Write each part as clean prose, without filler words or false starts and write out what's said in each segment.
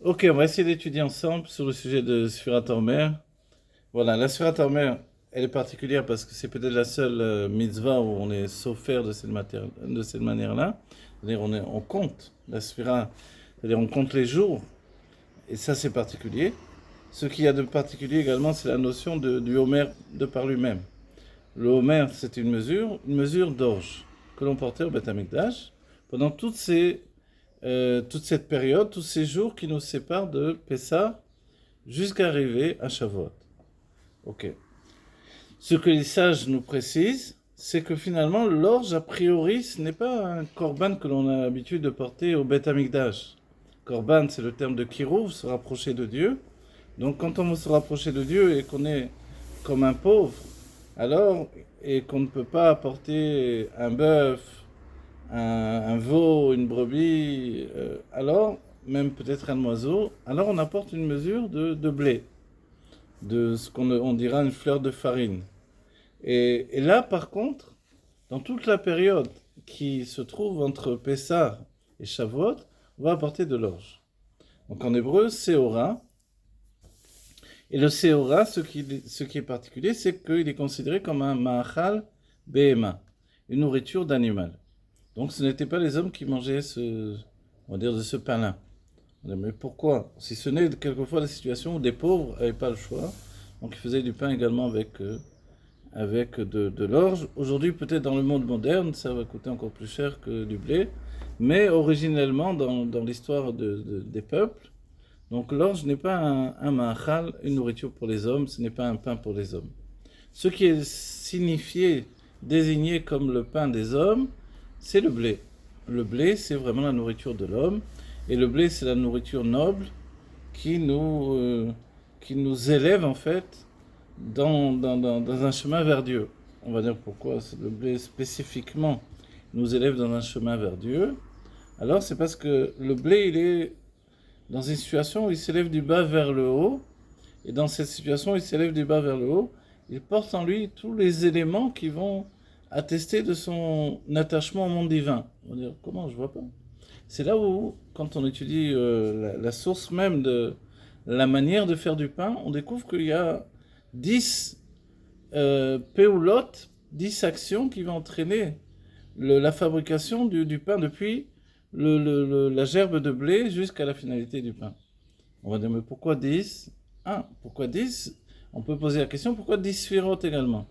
Ok, on va essayer d'étudier ensemble sur le sujet de Sfirat Omer. Voilà, la Sfirat Omer, elle est particulière parce que c'est peut-être la seule mitzvah où on est souffert de cette manière-là. C'est-à-dire on compte la Sphira, c'est-à-dire on compte les jours, et ça c'est particulier. Ce qu'il y a de particulier également, c'est la notion du Homer de par lui-même. Le Homer, c'est une mesure d'orge que l'on portait au Beth Amikdash pendant toute cette période, tous ces jours qui nous séparent de Pessah jusqu'à arriver à Shavuot. Ok. Ce que les sages nous précisent, c'est que finalement, l'orge, a priori, ce n'est pas un korban que l'on a l'habitude de porter au Beth Amikdash. Korban, c'est le terme de Kirouv, se rapprocher de Dieu. Donc quand on veut se rapprocher de Dieu et qu'on est comme un pauvre, alors, et qu'on ne peut pas apporter un bœuf, un veau, une brebis, alors, même peut-être un oiseau, alors on apporte une mesure de blé, de ce qu'on on dira une fleur de farine. Et là, par contre, dans toute la période qui se trouve entre Pessah et Shavuot, on va apporter de l'orge. Donc en hébreu, Seora. Et le Seora, ce qui est particulier, c'est qu'il est considéré comme un Ma'achal Behema, une nourriture d'animal. Donc ce n'étaient pas les hommes qui mangeaient on va dire, de ce pain-là. Mais pourquoi? Si ce n'est quelquefois la situation où des pauvres n'avaient pas le choix, donc ils faisaient du pain également avec de l'orge. Aujourd'hui, peut-être dans le monde moderne, ça va coûter encore plus cher que du blé, mais originellement, dans l'histoire des peuples, donc l'orge n'est pas un ma'achal, une nourriture pour les hommes, ce n'est pas un pain pour les hommes. Ce qui est signifié, désigné comme le pain des hommes, c'est le blé. Le blé, c'est vraiment la nourriture de l'homme, et le blé, c'est la nourriture noble qui nous, euh, qui nous élève en fait dans un chemin vers Dieu. On va dire pourquoi le blé spécifiquement nous élève dans un chemin vers Dieu. Alors c'est parce que le blé, il est dans une situation où il s'élève du bas vers le haut, et dans cette situation où il s'élève du bas vers le haut, il porte en lui tous les éléments qui vont attester de son attachement au monde divin. On va dire, comment, je vois pas. C'est là où, quand on étudie la source même de la manière de faire du pain, on découvre qu'il y a 10 péoulotes, 10 actions qui vont entraîner la fabrication du pain depuis la gerbe de blé jusqu'à la finalité du pain. On va dire, mais pourquoi 10? Pourquoi 10? On peut poser la question, pourquoi 10 sphérotes également?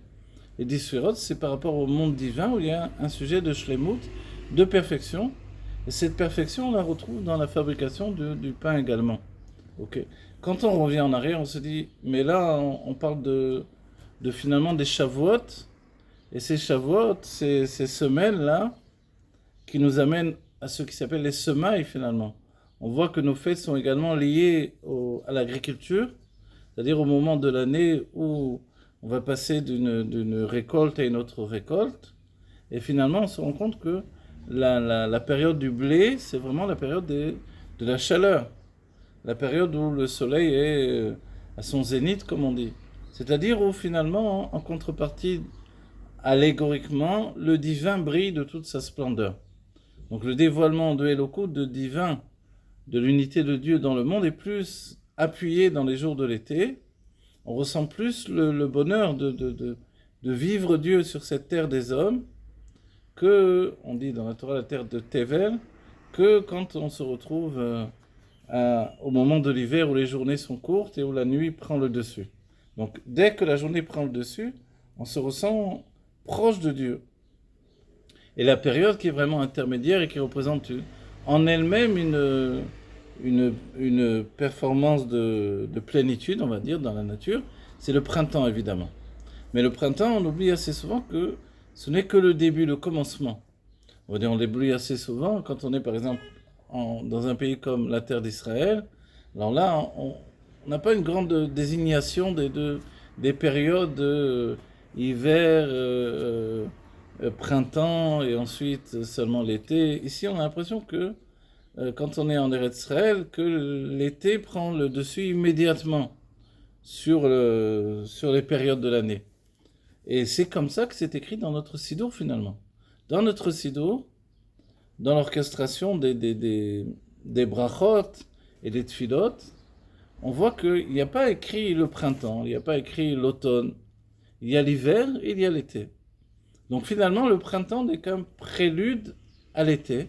Les 10 sphérotes, c'est par rapport au monde divin où il y a un sujet de shlemut, de perfection. Et cette perfection, on la retrouve dans la fabrication du pain également. Ok. Quand on revient en arrière, on se dit, mais là, on parle de finalement des Shavuot. Et ces Shavuot, ces semaines-là, qui nous amènent à ce qui s'appelle les semailles finalement. On voit que nos fêtes sont également liées à l'agriculture, c'est-à-dire au moment de l'année où on va passer d'une récolte à une autre récolte. Et finalement, on se rend compte que la période du blé, c'est vraiment la période de la chaleur, la période où le soleil est à son zénith, comme on dit. C'est-à-dire où finalement, en contrepartie, allégoriquement, le divin brille de toute sa splendeur. Donc le dévoilement de Elokut, de divin, de l'unité de Dieu dans le monde est plus appuyé dans les jours de l'été. On ressent plus le bonheur de vivre Dieu sur cette terre des hommes que, on dit dans la Torah, la terre de Tevel, que quand on se retrouve au moment de l'hiver où les journées sont courtes et où la nuit prend le dessus. Donc dès que la journée prend le dessus, on se ressent proche de Dieu. Et la période qui est vraiment intermédiaire et qui représente en elle-même une performance de plénitude, on va dire, dans la nature, c'est le printemps, évidemment. Mais le printemps, on oublie assez souvent que ce n'est que le début, le commencement. On va dire, on l'oublie assez souvent quand on est, par exemple, dans un pays comme la terre d'Israël. Alors là, on n'a pas une grande désignation des périodes hiver, printemps et ensuite seulement l'été. Ici, on a l'impression que quand on est en Eretz Israël, que l'été prend le dessus immédiatement sur les périodes de l'année. Et c'est comme ça que c'est écrit dans notre Sidour finalement. Dans notre Sidour, dans l'orchestration des brachot et des tfilotes, on voit qu'il n'y a pas écrit le printemps, il n'y a pas écrit l'automne. Il y a l'hiver et il y a l'été. Donc finalement, le printemps n'est qu'un prélude à l'été.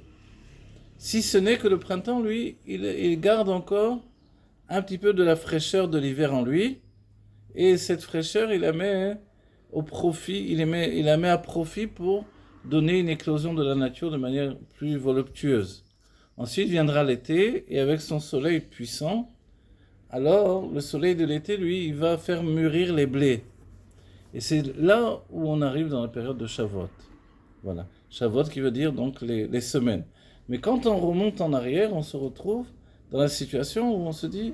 Si ce n'est que le printemps, lui, il garde encore un petit peu de la fraîcheur de l'hiver en lui. Et cette fraîcheur, il la met au profit, il la met à profit pour donner une éclosion de la nature de manière plus voluptueuse. Ensuite viendra l'été, et avec son soleil puissant, alors le soleil de l'été, lui, il va faire mûrir les blés. Et c'est là où on arrive dans la période de Shavuot. Voilà. Shavuot qui veut dire donc les semaines. Mais quand on remonte en arrière, on se retrouve dans la situation où on se dit,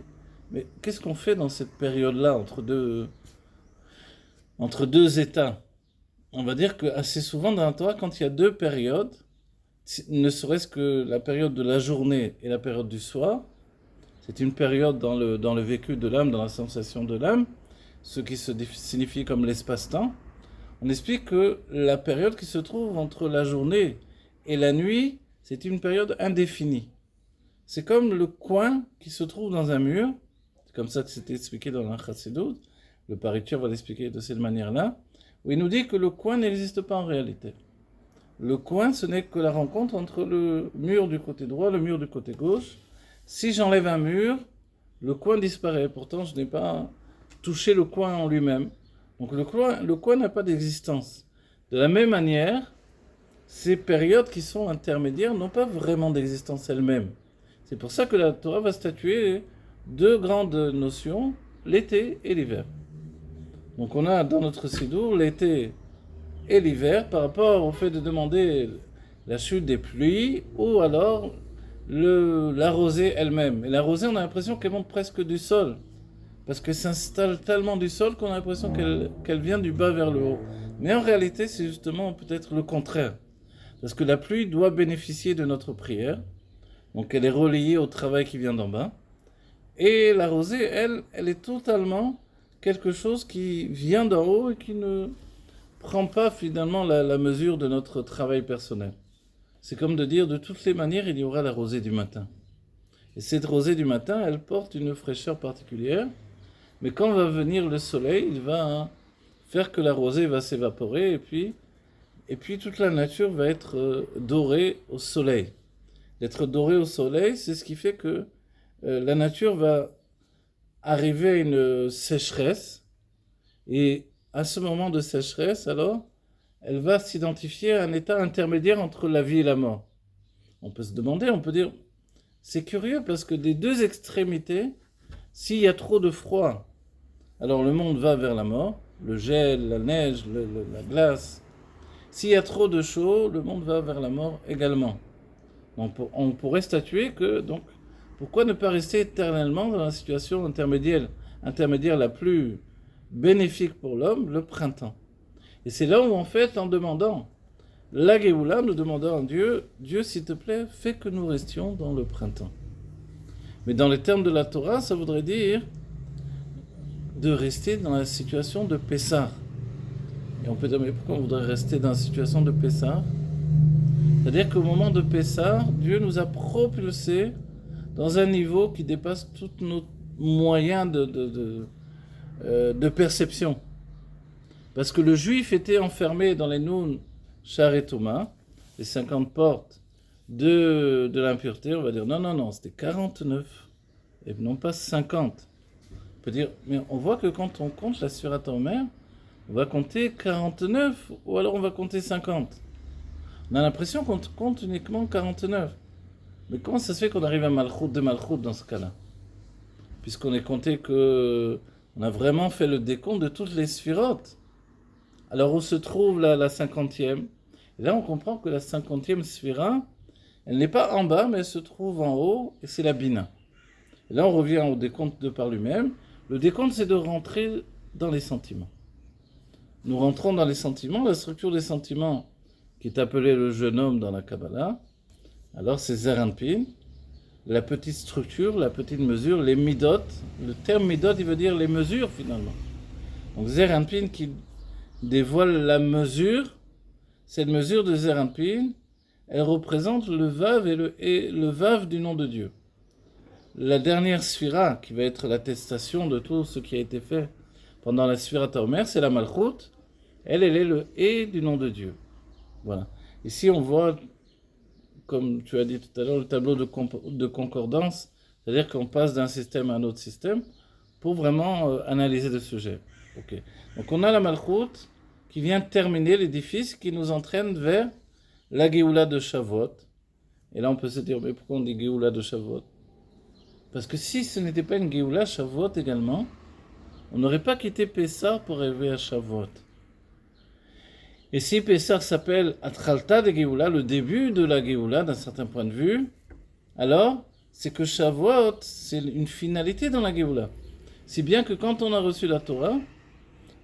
mais qu'est-ce qu'on fait dans cette période-là entre deux états? On va dire que assez souvent dans la Torah, quand il y a deux périodes, ne serait-ce que la période de la journée et la période du soir, c'est une période dans le vécu de l'âme, dans la sensation de l'âme, ce qui se signifie comme l'espace-temps. On explique que la période qui se trouve entre la journée et la nuit, c'est une période indéfinie. C'est comme le coin qui se trouve dans un mur, c'est comme ça que c'était expliqué dans la Chassidut, le Paritur va l'expliquer de cette manière-là, où il nous dit que le coin n'existe pas en réalité. Le coin, ce n'est que la rencontre entre le mur du côté droit et le mur du côté gauche. Si j'enlève un mur, le coin disparaît. Pourtant, je n'ai pas touché le coin en lui-même. Donc le coin n'a pas d'existence. De la même manière, ces périodes qui sont intermédiaires n'ont pas vraiment d'existence elles-mêmes. C'est pour ça que la Torah va statuer deux grandes notions, l'été et l'hiver. Donc on a dans notre Sidour l'été et l'hiver par rapport au fait de demander la chute des pluies ou alors la rosée elle-même. Et la rosée, on a l'impression qu'elle monte presque du sol, parce qu'elle s'installe tellement du sol qu'on a l'impression qu'elle vient du bas vers le haut. Mais en réalité, c'est justement peut-être le contraire. Parce que la pluie doit bénéficier de notre prière, donc elle est relayée au travail qui vient d'en bas. Et la rosée, elle est totalement quelque chose qui vient d'en haut et qui ne prend pas finalement la mesure de notre travail personnel. C'est comme de dire, de toutes les manières, il y aura la rosée du matin. Et cette rosée du matin, elle porte une fraîcheur particulière, mais quand va venir le soleil, il va faire que la rosée va s'évaporer, et puis toute la nature va être dorée au soleil. D'être dorée au soleil, c'est ce qui fait que la nature va arriver à une sécheresse, et à ce moment de sécheresse, alors, elle va s'identifier à un état intermédiaire entre la vie et la mort. On peut se demander, on peut dire, c'est curieux parce que des deux extrémités, s'il y a trop de froid, alors le monde va vers la mort, le gel, la neige, la glace. S'il y a trop de chaud, le monde va vers la mort également. Donc on pourrait statuer que, donc, pourquoi ne pas rester éternellement dans la situation intermédiaire la plus bénéfique pour l'homme, le printemps? Et c'est là où, en fait, en demandant la Géoula, nous demandons à Dieu, s'il te plaît, fais que nous restions dans le printemps. Mais dans les termes de la Torah, ça voudrait dire de rester dans la situation de Pessah. Et on peut dire, mais pourquoi on voudrait rester dans la situation de Pessah? C'est-à-dire qu'au moment de Pessah, Dieu nous a propulsés dans un niveau qui dépasse tous nos moyens de perception. Parce que le juif était enfermé dans les Noun, Char et Touma, les 50 portes de l'impureté. On va dire non, c'était 49 et non pas 50. On peut dire, mais on voit que quand on compte la Sfirat HaOmer, on va compter 49 ou alors on va compter 50. On a l'impression qu'on compte uniquement 49. Mais comment ça se fait qu'on arrive à Malchut de Malchut dans ce cas-là? Puisqu'on est compté que on a vraiment fait le décompte de toutes les Sfirotes. Alors où se trouve la 50e? Et là on comprend que la 50e Sphira, elle n'est pas en bas, mais elle se trouve en haut, et c'est la Bina. Et là on revient au décompte de par lui-même. Le décompte, c'est de rentrer dans les sentiments. Nous rentrons dans les sentiments, la structure des sentiments, qui est appelée le jeune homme dans la Kabbalah. Alors c'est Zeir Anpin, la petite structure, la petite mesure, les midot. Le terme midot, il veut dire les mesures finalement. Donc Zeir Anpin qui dévoile la mesure, cette mesure de Zeir Anpin, elle représente le vav et le vav du nom de Dieu. la dernière sphira, qui va être l'attestation de tout ce qui a été fait pendant la sphira Omer, c'est la Malchut. Elle est le « et » du nom de Dieu. Voilà. Ici, on voit, comme tu as dit tout à l'heure, le tableau de concordance, c'est-à-dire qu'on passe d'un système à un autre système pour vraiment analyser le sujet. Okay. Donc on a la Malchut qui vient terminer l'édifice, qui nous entraîne vers la Géoula de Shavuot. Et là, on peut se dire, mais pourquoi on dit Géoula de Shavuot? Parce que si ce n'était pas une Géoula, Shavuot également, on n'aurait pas quitté Pessah pour arriver à Shavuot. Et si Pessah s'appelle Atchalta de Géoula, le début de la Géoula d'un certain point de vue, alors c'est que Shavuot, c'est une finalité dans la Géoula. Si bien que quand on a reçu la Torah,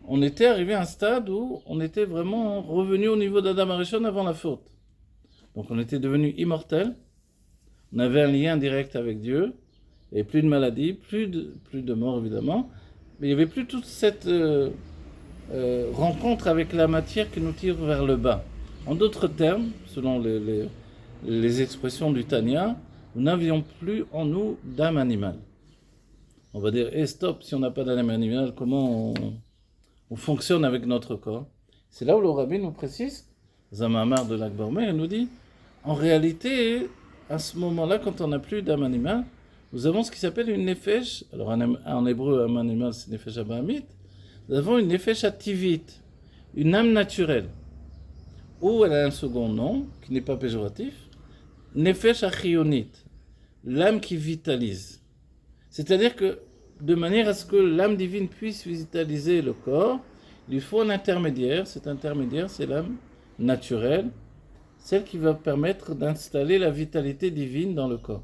on était arrivé à un stade où on était vraiment revenu au niveau d'Adam Arishon avant la faute. Donc on était devenu immortel, on avait un lien direct avec Dieu, et plus de maladie, plus de mort évidemment, mais il n'y avait plus toute cette rencontre avec la matière qui nous tire vers le bas. En d'autres termes, selon les expressions du Tanya, nous n'avions plus en nous d'âme animale. On va dire, stop, si on n'a pas d'âme animale, comment on fonctionne avec notre corps? C'est là où le Rabbi nous précise, Zamamar de l'Akbarmé, il nous dit, en réalité, à ce moment-là, quand on n'a plus d'âme animale, nous avons ce qui s'appelle une nefesh. Alors en hébreu, âme animale, c'est nefesh abahamit. Nous avons une nefesh ativit, une âme naturelle, ou elle a un second nom, qui n'est pas péjoratif, nefesh achionit, l'âme qui vitalise. C'est-à-dire que, de manière à ce que l'âme divine puisse vitaliser le corps, il faut un intermédiaire. Cet intermédiaire, c'est l'âme naturelle, celle qui va permettre d'installer la vitalité divine dans le corps.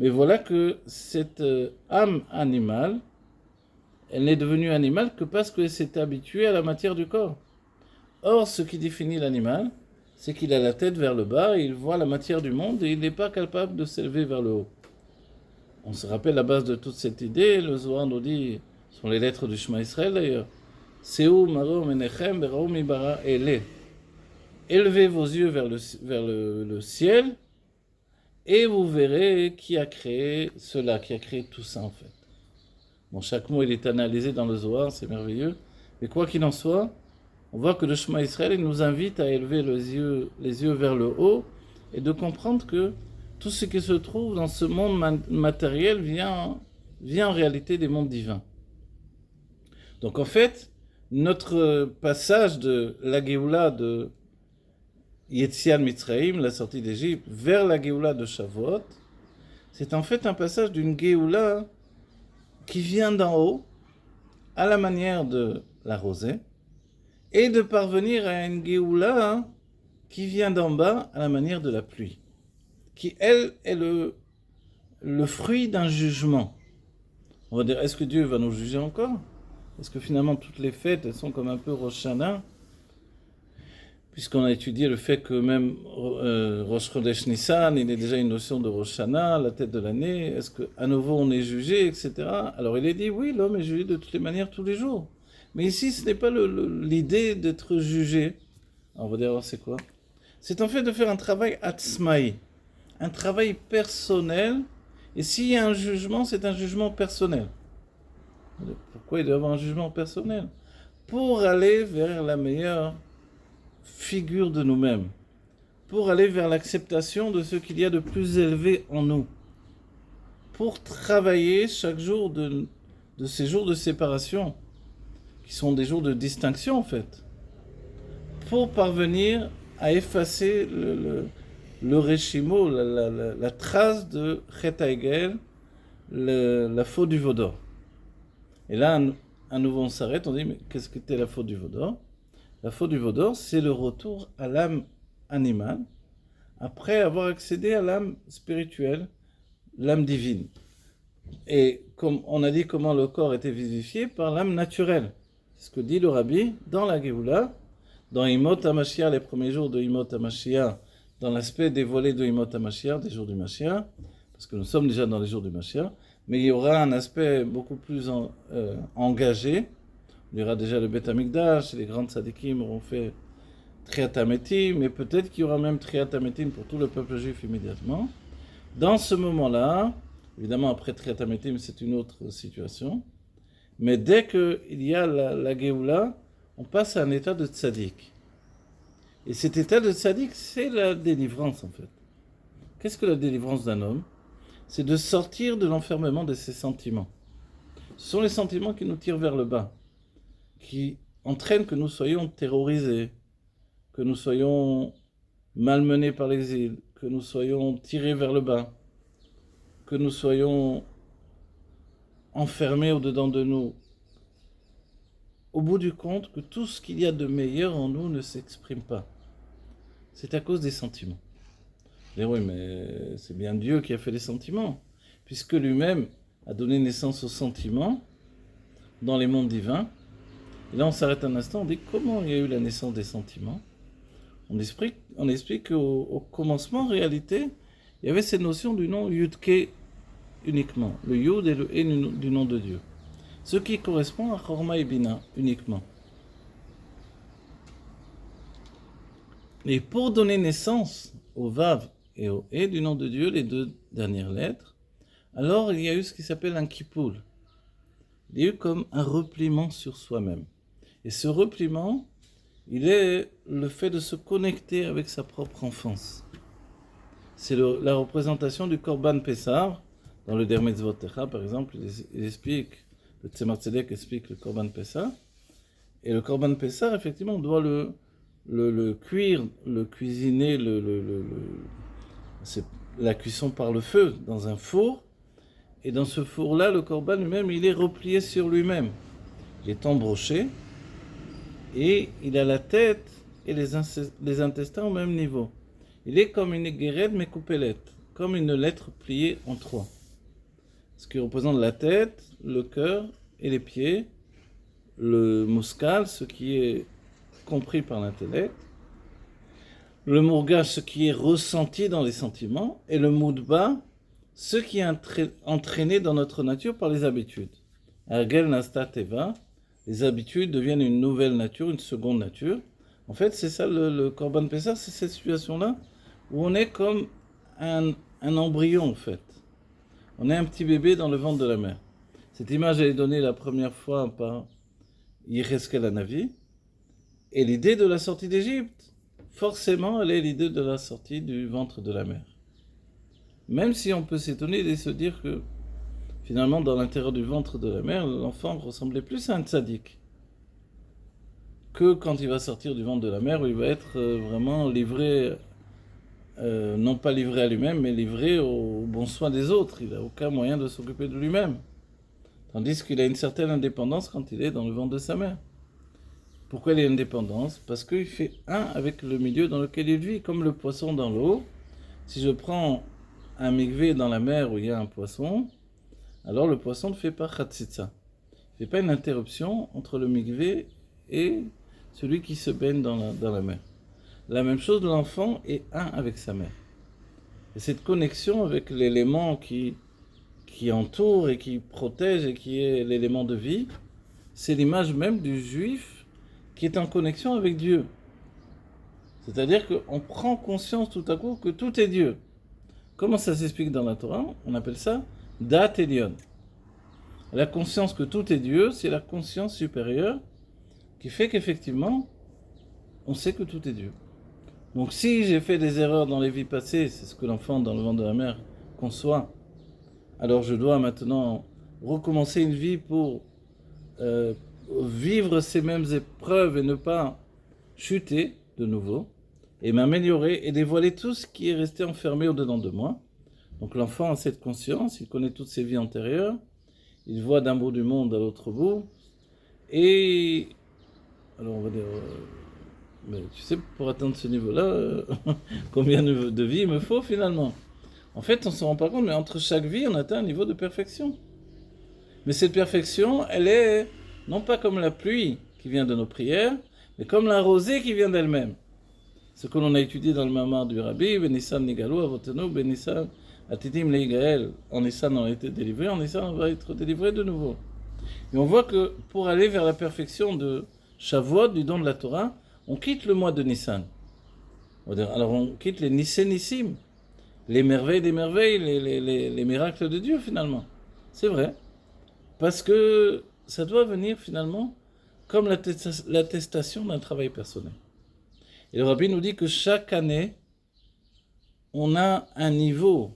Mais voilà que cette âme animale, elle n'est devenue animale que parce qu'elle s'est habituée à la matière du corps. Or, ce qui définit l'animal, c'est qu'il a la tête vers le bas, il voit la matière du monde et il n'est pas capable de s'élever vers le haut. On se rappelle la base de toute cette idée, le Zohar nous dit, ce sont les lettres du Shema Israël d'ailleurs, Seu maro menechem berao mibara ele. Élevez vos yeux vers le ciel et vous verrez qui a créé cela, qui a créé tout ça en fait. Bon, chaque mot il est analysé dans le Zohar, c'est merveilleux. Mais quoi qu'il en soit, on voit que le Shema Israël il nous invite à élever les yeux vers le haut et de comprendre que tout ce qui se trouve dans ce monde matériel vient en réalité des mondes divins. Donc en fait, notre passage de la Géoula de Yetziat Mitzrayim, la sortie d'Égypte, vers la Géoula de Shavuot, c'est en fait un passage d'une Géoula qui vient d'en haut, à la manière de la rosée, et de parvenir à une Géoula qui vient d'en bas, à la manière de la pluie, qui, elle, est le fruit d'un jugement. On va dire, est-ce que Dieu va nous juger encore? Est-ce que finalement toutes les fêtes, elles sont comme un peu Rosh Hashanah? Puisqu'on a étudié le fait que même Rosh Chodesh Nissan, il y a déjà une notion de Rosh Hashanah, la tête de l'année, est-ce qu'à nouveau on est jugé, etc. Alors il est dit, oui, l'homme est jugé de toutes les manières tous les jours. Mais ici, ce n'est pas l'idée d'être jugé. Alors on va dire, alors c'est quoi? C'est en fait de faire un travail atzmaï, un travail personnel, et s'il y a un jugement, c'est un jugement personnel. Pourquoi il doit y avoir un jugement personnel? Pour aller vers la meilleure figure de nous-mêmes, pour aller vers l'acceptation de ce qu'il y a de plus élevé en nous, pour travailler chaque jour de ces jours de séparation, qui sont des jours de distinction en fait, pour parvenir à effacer le réchimo, la trace de Chet HaEgel, la faute du Vaudor. Et là, à nouveau, on s'arrête, on dit, mais qu'est-ce que c'était la faute du Vaudor? La faute du Vaudor, c'est le retour à l'âme animale, après avoir accédé à l'âme spirituelle, l'âme divine. Et comme on a dit comment le corps était vivifié par l'âme naturelle. C'est ce que dit le Rabbi dans la Géoula, dans Imot HaMashiach, les premiers jours de Imot HaMashiach, dans l'aspect dévoilé de Imot HaMashiach, des jours du Mashiach, parce que nous sommes déjà dans les jours du Mashiach, mais il y aura un aspect beaucoup plus engagé. Il y aura déjà le Beth Amikdash, les grands tzadikim auront fait Triat HaMetim, mais peut-être qu'il y aura même Triat HaMetim pour tout le peuple juif immédiatement. Dans ce moment-là, Évidemment, après Triat Hametim, c'est une autre situation. Mais dès qu'il y a la Géoula, on passe à un état de tzaddik. Et cet état de tzaddik, c'est la délivrance en fait. Qu'est-ce que la délivrance d'un homme? C'est de sortir de l'enfermement de ses sentiments. Ce sont les sentiments qui nous tirent vers le bas, qui entraînent que nous soyons terrorisés, que nous soyons malmenés par l'exil, que nous soyons tirés vers le bas, que nous soyons enfermés au-dedans de nous. Au bout du compte, que tout ce qu'il y a de meilleur en nous ne s'exprime pas. C'est à cause des sentiments. Et oui, mais c'est bien Dieu qui a fait les sentiments, puisque lui-même a donné naissance aux sentiments dans les mondes divins. Et là, on s'arrête un instant, on dit comment il y a eu la naissance des sentiments. On explique qu'au commencement, en réalité, il y avait cette notion du nom Yudke uniquement, le Yud et le E du nom de Dieu. Ce qui correspond à Chorma et Bina uniquement. Et pour donner naissance au Vav et au E du nom de Dieu, les deux dernières lettres, alors il y a eu ce qui s'appelle un Kippoul. Il y a eu comme un repliement sur soi-même. Et ce repliement, il est le fait de se connecter avec sa propre enfance. C'est la représentation du Korban Pessar. Dans le Der Mitzvot Techa, par exemple, il explique, le Tzemar Tzedek explique le Korban Pessar. Et le Korban Pessar, effectivement, on doit le cuire, le cuisiner, c'est la cuisson par le feu, dans un four. Et dans ce four-là, le Korban lui-même, il est replié sur lui-même. Il est embroché. Et il a la tête et les intestins au même niveau. Il est comme une guérette mais coupelette, comme une lettre pliée en trois. Ce qui représente la tête, le cœur et les pieds, le muskal, ce qui est compris par l'intellect, le mourgage, ce qui est ressenti dans les sentiments, et le moudba, ce qui est entraîné dans notre nature par les habitudes. Argel nasta teva, les habitudes deviennent une nouvelle nature, une seconde nature. En fait, c'est ça le Korban Pessah, c'est cette situation-là où on est comme un embryon en fait. On est un petit bébé dans le ventre de la mère. Cette image elle est donnée la première fois par Yecheskel Hanavi. Et l'idée de la sortie d'Égypte, forcément, elle est l'idée de la sortie du ventre de la mère. Même si on peut s'étonner et se dire que finalement, dans l'intérieur du ventre de la mère, l'enfant ressemblait plus à un tzaddik que quand il va sortir du ventre de la mère, où il va être vraiment livré, non pas livré à lui-même, mais livré au bon soin des autres. Il n'a aucun moyen de s'occuper de lui-même. Tandis qu'il a une certaine indépendance quand il est dans le ventre de sa mère. Pourquoi il a une indépendance? Parce qu'il fait un avec le milieu dans lequel il vit, comme le poisson dans l'eau. Si je prends un mikvé dans la mer où il y a un poisson, alors le poisson ne fait pas khatsitsa. Il ne fait pas une interruption entre le mikvé et celui qui se baigne dans la mer. La même chose, l'enfant est un avec sa mère. Et cette connexion avec l'élément qui entoure et qui protège et qui est l'élément de vie, c'est l'image même du juif qui est en connexion avec Dieu. C'est-à-dire qu'on prend conscience tout à coup que tout est Dieu. Comment ça s'explique dans la Torah? On appelle ça Dat Elion. La conscience que tout est Dieu, c'est la conscience supérieure qui fait qu'effectivement, on sait que tout est Dieu. Donc si j'ai fait des erreurs dans les vies passées, c'est ce que l'enfant dans le ventre de la mère conçoit, alors je dois maintenant recommencer une vie pour vivre ces mêmes épreuves et ne pas chuter de nouveau, et m'améliorer et dévoiler tout ce qui est resté enfermé au-dedans de moi. Donc l'enfant a cette conscience, il connaît toutes ses vies antérieures, il voit d'un bout du monde à l'autre bout, et alors on va dire, mais tu sais, pour atteindre ce niveau-là, combien de vies il me faut finalement? En fait, on ne se rend pas compte, mais entre chaque vie, on atteint un niveau de perfection. Mais cette perfection, elle est non pas comme la pluie qui vient de nos prières, mais comme la rosée qui vient d'elle-même. Ce que l'on a étudié dans le Mamar du Rabbi, Benissan Nigalou, Avotenu, Benissan Atidim Leigael. En Nissan, on a été délivré, en Nissan, on va être délivré de nouveau. Et on voit que pour aller vers la perfection de Shavuot, du don de la Torah, on quitte le mois de Nissan. Alors on quitte les Nissénissim. les merveilles des merveilles, les miracles de Dieu finalement. C'est vrai. Parce que ça doit venir finalement comme l'attestation d'un travail personnel. Et le Rabbi nous dit que chaque année, on a un niveau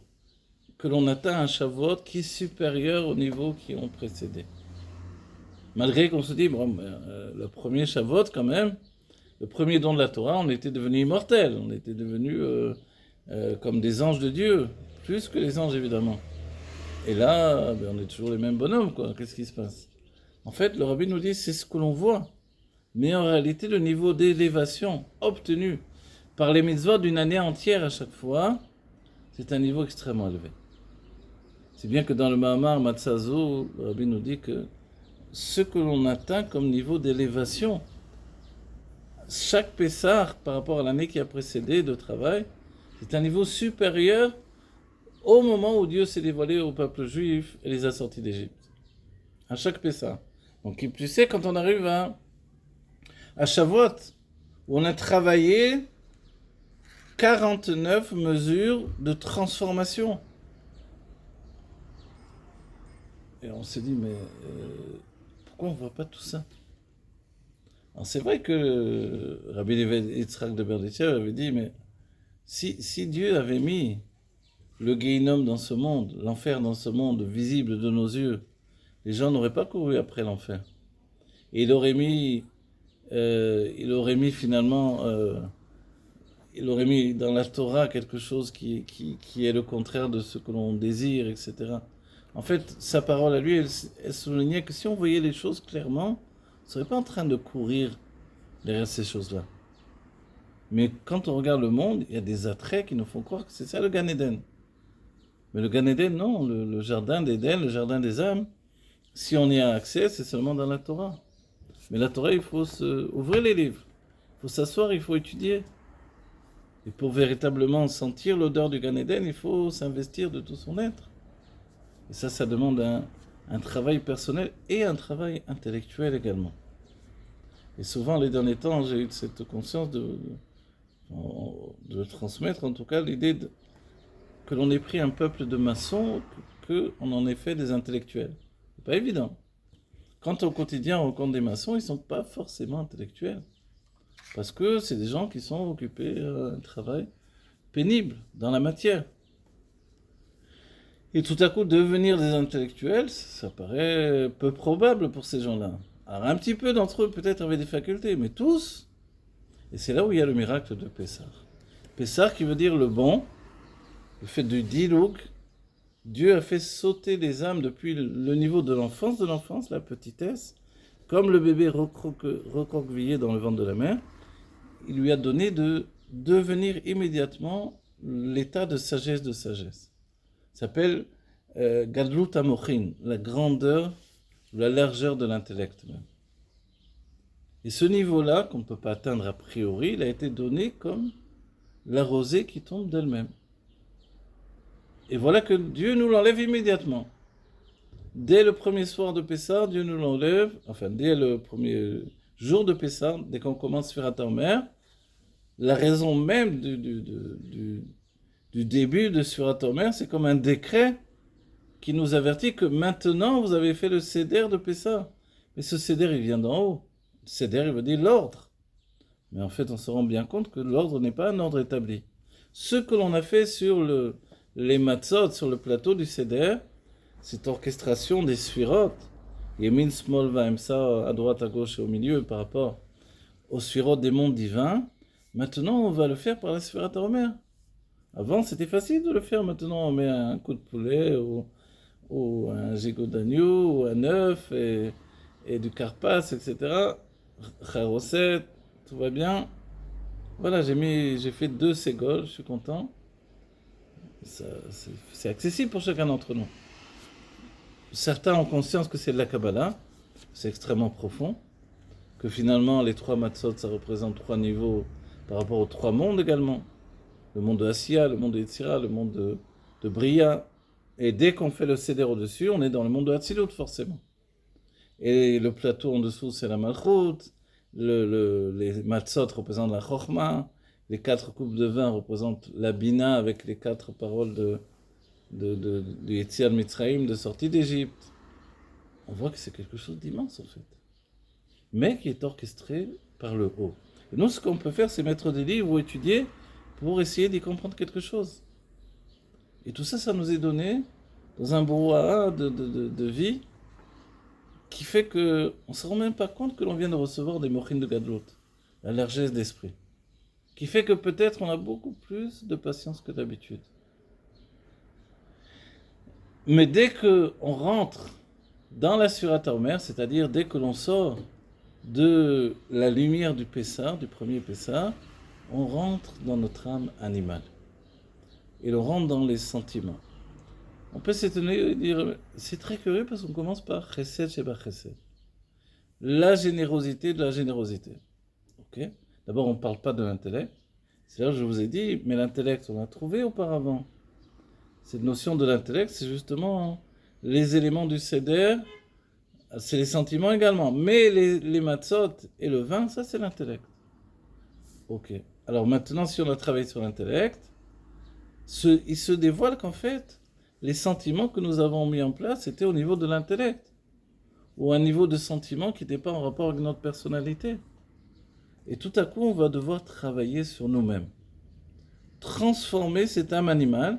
que l'on atteint à Shavuot qui est supérieur au niveau qui ont précédé. Malgré qu'on se dit, le premier Shavuot quand même, le premier don de la Torah, on était devenus immortels, on était devenus comme des anges de Dieu, plus que les anges évidemment. Et là, on est toujours les mêmes bonhommes, quoi. Qu'est-ce qui se passe? En fait, le Rabbi nous dit, c'est ce que l'on voit. Mais en réalité, le niveau d'élévation obtenu par les mitzvot d'une année entière à chaque fois, c'est un niveau extrêmement élevé. C'est bien que dans le Mahamar Matzazo, le Rabbi nous dit que ce que l'on atteint comme niveau d'élévation, chaque Pessah par rapport à l'année qui a précédé de travail, c'est un niveau supérieur au moment où Dieu s'est dévoilé au peuple juif et les a sortis d'Égypte. À chaque Pessah. Donc tu sais, quand on arrive à Shavuot, où on a travaillé 49 mesures de transformation. Et on s'est dit, mais pourquoi on ne voit pas tout ça? Alors c'est vrai que Rabbi Yitzhak de Berditchev avait dit, mais si Dieu avait mis le Guéhinom dans ce monde, l'enfer dans ce monde visible de nos yeux, les gens n'auraient pas couru après l'enfer. Et il aurait mis finalement, il aurait mis dans la Torah quelque chose qui est le contraire de ce que l'on désire, etc. En fait, sa parole à lui, elle soulignait que si on voyait les choses clairement, on ne serait pas en train de courir derrière ces choses-là. Mais quand on regarde le monde, il y a des attraits qui nous font croire que c'est ça le Gan Eden. Mais le Gan Eden, non, le jardin d'Éden, le jardin des âmes, si on y a accès, c'est seulement dans la Torah. Mais la Torah, il faut ouvrir les livres, il faut s'asseoir, il faut étudier. Et pour véritablement sentir l'odeur du Gan Eden, il faut s'investir de tout son être. Et ça demande un travail personnel et un travail intellectuel également. Et souvent, les derniers temps, j'ai eu cette conscience de transmettre, en tout cas, l'idée que l'on ait pris un peuple de maçons, qu'on en ait fait des intellectuels. C'est pas évident. Quand au quotidien on rencontre des maçons, ils ne sont pas forcément intellectuels. Parce que c'est des gens qui sont occupés à un travail pénible dans la matière. Et tout à coup, devenir des intellectuels, ça paraît peu probable pour ces gens-là. Alors un petit peu d'entre eux peut-être avaient des facultés, mais tous. Et c'est là où il y a le miracle de Pessah. Pessah qui veut dire le bon, le fait du dilouk. Dieu a fait sauter les âmes depuis le niveau de l'enfance, la petitesse, comme le bébé recroquevillé dans le ventre de la mère. Il lui a donné de devenir immédiatement l'état de sagesse. Ça s'appelle Gadlut Amochin, la grandeur, la largeur de l'intellect même. Et ce niveau-là, qu'on ne peut pas atteindre a priori, il a été donné comme la rosée qui tombe d'elle-même. Et voilà que Dieu nous l'enlève immédiatement. Dès le premier soir de Pessah, Dieu nous l'enlève, enfin dès le premier jour de Pessah, dès qu'on commence Sfirat HaOmer, la raison même du début de Sfirat HaOmer, c'est comme un décret qui nous avertit que maintenant vous avez fait le Seder de Pessah. Mais ce Seder, il vient d'en haut. Le Seder, il veut dire l'ordre. Mais en fait, on se rend bien compte que l'ordre n'est pas un ordre établi. Ce que l'on a fait sur les matzot, sur le plateau du Seder, cette orchestration des Sfirot, Yemin, Smol, Vaemsa, à droite, à gauche et au milieu, par rapport aux Sfirot des mondes divins, maintenant on va le faire par la Sfirat HaOmer. Avant c'était facile de le faire, maintenant on met un coup de poulet ou un gigot d'agneau ou un œuf et du carpas, etc. Charoset, tout va bien. Voilà, j'ai fait 2 ségoles, je suis content. C'est accessible pour chacun d'entre nous. Certains ont conscience que c'est de la Kabbalah, c'est extrêmement profond, que finalement les 3 matzot, ça représente 3 niveaux par rapport aux 3 mondes également. Le monde de Asiya, le monde de Yetzira, le monde de Bria. Et dès qu'on fait le Seder au-dessus, on est dans le monde de Hatzilut forcément. Et le plateau en dessous, c'est la Malchut, les matzot représentent la Chochma, les 4 coupes de vin représentent la Bina avec les 4 paroles du Yetziat Mitzrayim, de sortie d'Égypte. On voit que c'est quelque chose d'immense en fait, mais qui est orchestré par le haut. Et nous, ce qu'on peut faire, c'est mettre des livres ou étudier pour essayer d'y comprendre quelque chose. Et tout ça, ça nous est donné dans un brouhaha de vie qui fait qu'on ne se rend même pas compte que l'on vient de recevoir des mochines de Gadlut, la largesse d'esprit, qui fait que peut-être on a beaucoup plus de patience que d'habitude. Mais dès qu'on rentre dans la Sfirat HaOmer, c'est-à-dire dès que l'on sort de la lumière du Pessah, du premier Pessah, on rentre dans notre âme animale. Et l'on rentre dans les sentiments. On peut s'étonner et dire, c'est très curieux parce qu'on commence par Chesed Sheba Chesed. La générosité de la générosité. Okay. D'abord, on ne parle pas de l'intellect. C'est là que je vous ai dit, mais l'intellect, on l'a trouvé auparavant. Cette notion de l'intellect, c'est justement les éléments du Seder, c'est les sentiments également. Mais les matzot et le vin, ça c'est l'intellect. Ok. Alors maintenant, si on a travaillé sur l'intellect, il se dévoile qu'en fait, les sentiments que nous avons mis en place étaient au niveau de l'intellect, ou un niveau de sentiment qui n'était pas en rapport avec notre personnalité. Et tout à coup, on va devoir travailler sur nous-mêmes. Transformer cette âme animale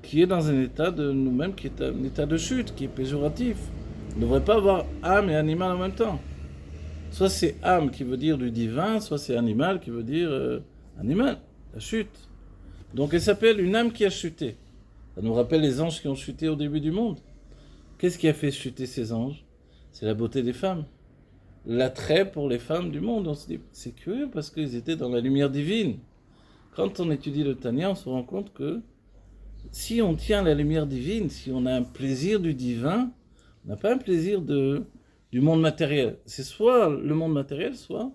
qui est dans un état de nous-mêmes, qui est un état de chute, qui est péjoratif. On ne devrait pas avoir âme et animal en même temps. Soit c'est âme qui veut dire du divin, soit c'est animal qui veut dire animal, la chute. Donc elle s'appelle une âme qui a chuté. Ça nous rappelle les anges qui ont chuté au début du monde. Qu'est-ce qui a fait chuter ces anges? C'est la beauté des femmes. L'attrait pour les femmes du monde. On se dit, c'est curieux parce qu'ils étaient dans la lumière divine. Quand on étudie le Tanya, on se rend compte que si on tient la lumière divine, si on a un plaisir du divin, on n'a pas un plaisir du monde matériel. C'est soit le monde matériel, soit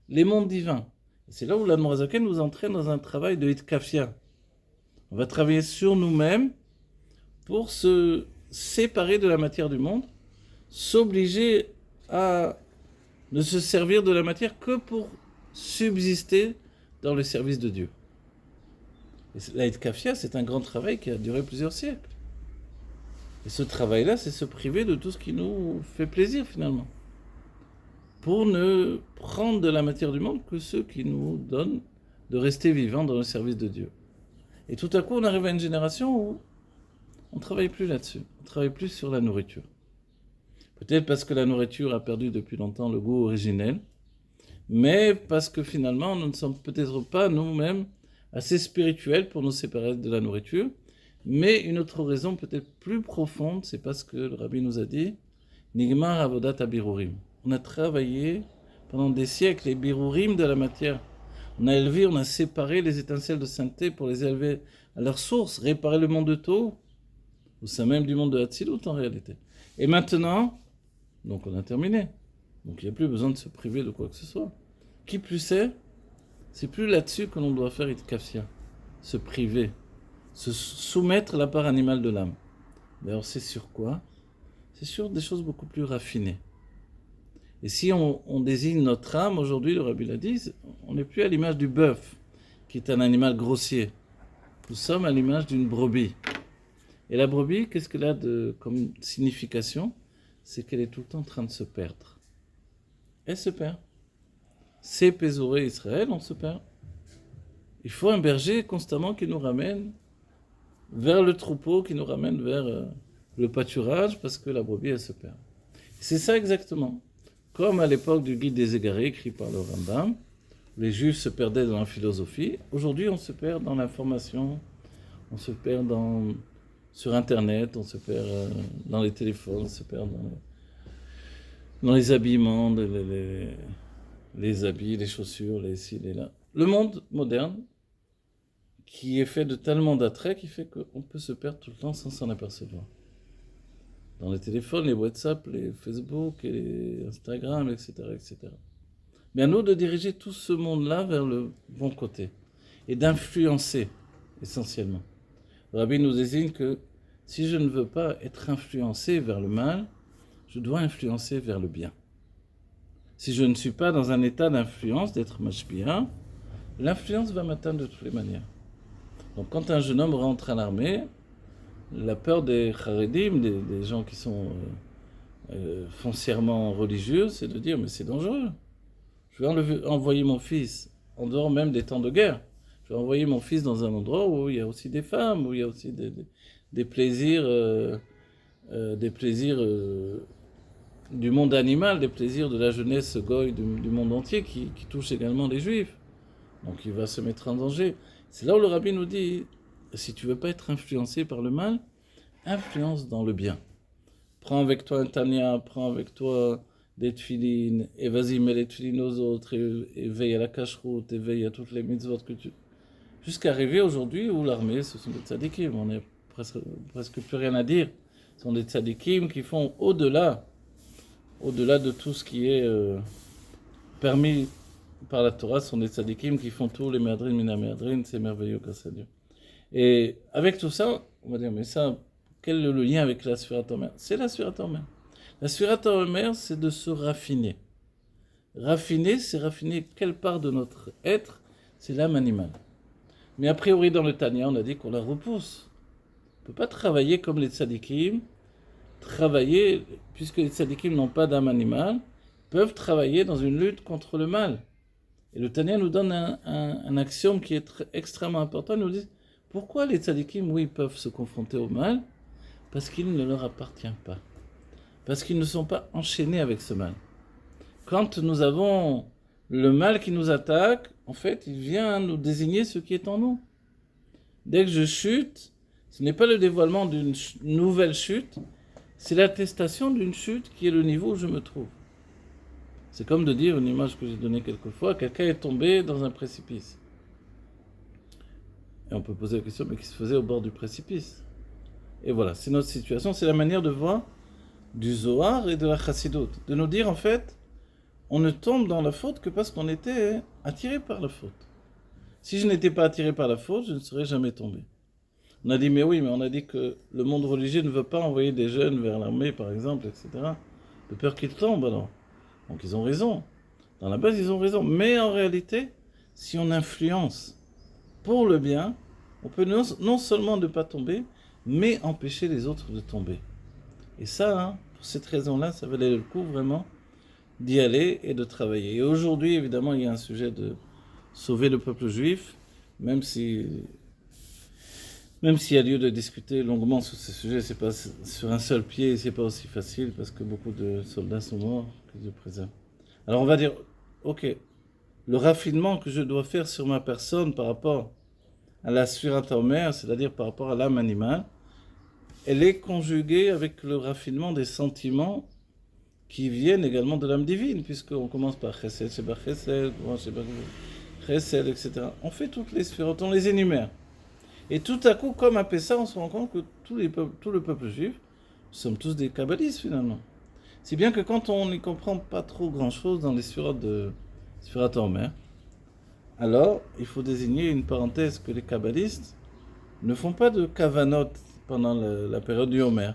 les mondes divins. Et c'est là où l'Admor HaZaken nous entraîne dans un travail de Hitkafia. On va travailler sur nous-mêmes pour se séparer de la matière du monde, s'obliger à ne se servir de la matière que pour subsister dans le service de Dieu. Et la Hitkafia, c'est un grand travail qui a duré plusieurs siècles. Et ce travail-là, c'est se priver de tout ce qui nous fait plaisir finalement, pour ne prendre de la matière du monde que ce qui nous donne de rester vivants dans le service de Dieu. Et tout à coup, on arrive à une génération où on ne travaille plus là-dessus, on ne travaille plus sur la nourriture. Peut-être parce que la nourriture a perdu depuis longtemps le goût originel, mais parce que finalement, nous ne sommes peut-être pas nous-mêmes assez spirituels pour nous séparer de la nourriture. Mais une autre raison peut-être plus profonde, c'est parce que le Rabbi nous a dit Nigmar avodat habirurim. On a travaillé pendant des siècles les birurim de la matière. On a élevé, on a séparé les étincelles de sainteté pour les élever à leur source, réparer le monde de Tov, au sein même du monde de Hatzilut en réalité. Et maintenant, donc on a terminé. Donc il n'y a plus besoin de se priver de quoi que ce soit. Qui plus c'est plus là-dessus que l'on doit faire Hitkafia, se priver, se soumettre à la part animale de l'âme. D'ailleurs, c'est sur quoi? C'est sur des choses beaucoup plus raffinées. Et si on désigne notre âme, aujourd'hui, le Rabbi l'a dit, on n'est plus à l'image du bœuf, qui est un animal grossier. Nous sommes à l'image d'une brebis. Et la brebis, qu'est-ce qu'elle a comme signification? C'est qu'elle est tout le temps en train de se perdre. Elle se perd. C'est Pézoré Israël, on se perd. Il faut un berger constamment qui nous ramène vers le troupeau, qui nous ramène vers le pâturage, parce que la brebis, elle se perd. C'est ça exactement. Comme à l'époque du Guide des Égarés, écrit par le Rambam, les Juifs se perdaient dans la philosophie. Aujourd'hui, on se perd dans l'information, on se perd sur Internet, on se perd dans les téléphones, on se perd dans les habillements, les habits, les chaussures, les ci, les là. Le monde moderne, qui est fait de tellement d'attraits, qui fait qu'on peut se perdre tout le temps sans s'en apercevoir. Dans les téléphones, les WhatsApp, les Facebook, et les Instagram, etc., etc. Mais à nous de diriger tout ce monde-là vers le bon côté et d'influencer essentiellement. Le Rabbi nous désigne que si je ne veux pas être influencé vers le mal, je dois influencer vers le bien. Si je ne suis pas dans un état d'influence, d'être mashpia, l'influence va m'atteindre de toutes les manières. Donc quand un jeune homme rentre à l'armée, la peur des charedim, des gens qui sont foncièrement religieux, c'est de dire mais c'est dangereux. Je vais envoyer mon fils en dehors même des temps de guerre. Je vais envoyer mon fils dans un endroit où il y a aussi des femmes, où il y a aussi des plaisirs, du monde animal, des plaisirs de la jeunesse goy du monde entier qui touchent également les juifs. Donc il va se mettre en danger. C'est là où le rabbi nous dit, si tu veux pas être influencé par le mal, influence dans le bien. Prends avec toi un tanya, prends avec toi des tefilines, et vas-y, mets les tefilines aux autres, et veille à la cacheroute, et veille à toutes les mitzvot que tu... Jusqu'à arriver aujourd'hui où l'armée, ce sont des tzadikim, on n'a presque plus rien à dire. Ce sont des tzadikim qui font au-delà de tout ce qui est permis par la Torah, ce sont des tzadikim qui font tous les merdrin, mina merdrin, c'est merveilleux grâce à Dieu. Et avec tout ça, on va dire, mais ça, quel est le lien avec la Sfirat Omer? C'est la Sfirat Omer. La Sfirat Omer, c'est de se raffiner. Raffiner, c'est raffiner quelle part de notre être, c'est l'âme animale. Mais a priori, dans le Tanya, on a dit qu'on la repousse. On ne peut pas travailler comme les tzadikim, puisque les tzadikim n'ont pas d'âme animale, peuvent travailler dans une lutte contre le mal. Et le Tanya nous donne un axiome qui est extrêmement important. Il nous dit, pourquoi les tzadikim, oui, peuvent se confronter au mal? Parce qu'il ne leur appartient pas. Parce qu'ils ne sont pas enchaînés avec ce mal. Quand nous avons le mal qui nous attaque, en fait, il vient nous désigner ce qui est en nous. Dès que je chute, ce n'est pas le dévoilement d'une nouvelle chute, c'est l'attestation d'une chute qui est le niveau où je me trouve. C'est comme de dire, une image que j'ai donnée quelquefois, quelqu'un est tombé dans un précipice. Et on peut poser la question, mais qui se faisait au bord du précipice? Et voilà, c'est notre situation, c'est la manière de voir du Zohar et de la Chassidut. De nous dire, en fait, on ne tombe dans la faute que parce qu'on était attiré par la faute. Si je n'étais pas attiré par la faute, je ne serais jamais tombé. On a dit, mais oui, mais on a dit que le monde religieux ne veut pas envoyer des jeunes vers l'armée, par exemple, etc. De peur qu'ils tombent, alors. Donc ils ont raison. Dans la base, ils ont raison. Mais en réalité, si on influence pour le bien, on peut non seulement ne pas tomber, mais empêcher les autres de tomber. Et ça, pour cette raison-là, ça valait le coup vraiment d'y aller et de travailler. Et aujourd'hui, évidemment, il y a un sujet de sauver le peuple juif, même s'il y a lieu de discuter longuement sur ce sujet, c'est pas sur un seul pied, c'est pas aussi facile parce que beaucoup de soldats sont morts, que Dieu préserve. Alors on va dire, ok, le raffinement que je dois faire sur ma personne par rapport à la Sfirat Omer, c'est-à-dire par rapport à l'âme animale, elle est conjuguée avec le raffinement des sentiments qui viennent également de l'âme divine, puisqu'on commence par Chesed, Sheba Chesed, Chesed, etc. On fait toutes les sphirotes, on les énumère. Et tout à coup, comme à Pessah, on se rend compte que tout le peuple juif, nous sommes tous des kabbalistes finalement. Si bien que quand on n'y comprend pas trop grand-chose dans les sphirotes de Sfirat Omer, alors il faut désigner une parenthèse que les kabbalistes ne font pas de kavanot pendant la période du Homer.